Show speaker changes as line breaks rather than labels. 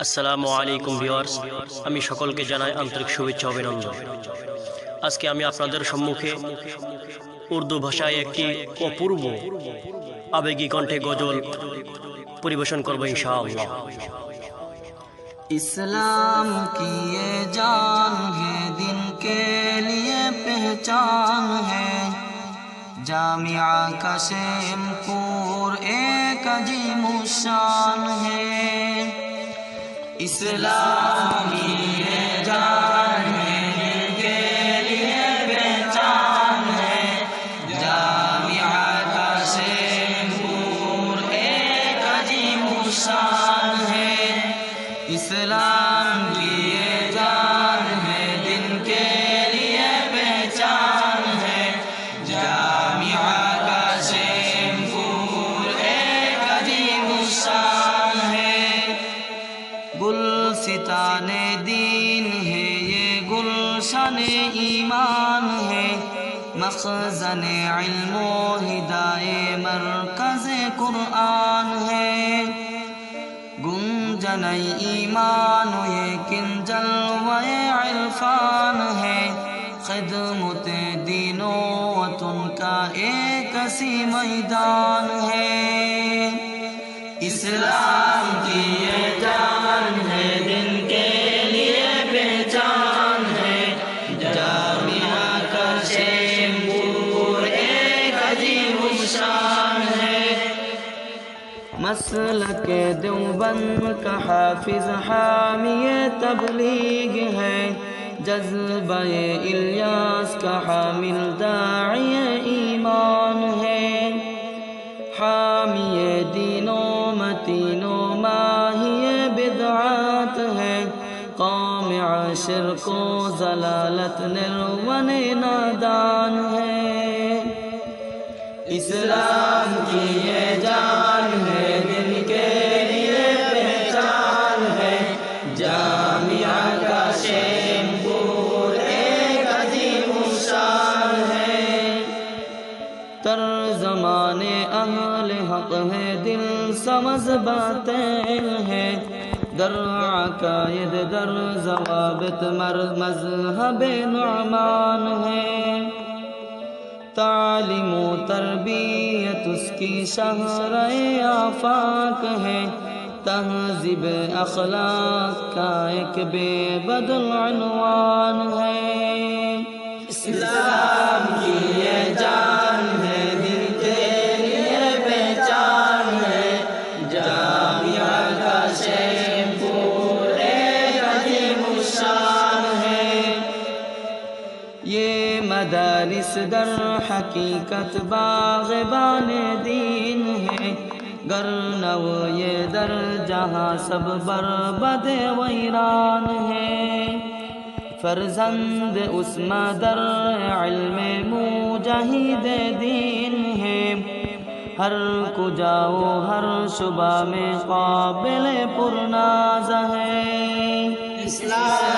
আসসালামু আলাইকুম ভিউয়ার্স, আমি সকলকে জানাই আন্তরিক শুভেচ্ছা অভিনন্দন। আজকে আমি আপনাদের সম্মুখে উর্দু ভাষায় একটি অপূর্ব আবেগী কণ্ঠে গজল পরিবেশন করব ইনশাআল্লাহ।
اسلام کی یہ جان ہے، دن کے لیے پہچان ہے، جامعہ کا شیم پور ایک عظیم الشان ہے۔ اسلام کی یہ جان ہے، دن کے لیے پہچان ہے، جامعہ کا شیم پور ایک عظیم الشان ہے۔ اسلام کی یہ جان ہے، دن کے لیے پہچان ہے، جامعہ کا شیم پور ایک عظیم الشان ہے۔ گلستان دین ہے یہ، گلشن ایمان ہے، مخزن علم و ہدایت مرکز قرآن ہے۔ گنجن ایمان یہ کن جلوہ عرفان ہے، خدمت دین و وطن کا ایک ایسی میدان ہے۔ اسلام کی یہ جان ہے، دن کے لیے پہچان ہے، جامعہ کا شیم پور ایک عظیم الشان ہے۔ مسلک دیوبند کا حافظ حامی تبلیغ ہے، جذبہ الیاس کا حامل داعی ایمان ہے، حامی دین و متین و ماہی بدعات ہے، قوم شرک و ضلالت نرون نادان ہے۔ اسلام کی یہ جان ہے، دن کے لیے پہچان ہے، جامعہ کا شیم پور ایک عظیم الشان ہے۔ ترجمان اہل حق ہے، دل سمجھ باتیں ہیں، در عقائد در ضوابط مذہب نعمان ہے، تعلیم و تربیت اس کی شہرہ آفاق ہے، تہذیب اخلاق کا ایک بے بدل عنوان ہے۔ اسلام کی یہ جان ہے، دن کے لیے پہچان ہے، جامعہ کا شیم پور ایک عظیم الشان ہے۔ یہ مدارس در حقیقت باغبان دین ہے، گرنہ یہ در جہاں سب بربد ویران ہے۔ فرزند اس مدر علم مجاہد دین ہے، ہر کجا و ہر شعبہ میں قابل پرناز ہے۔ اسلام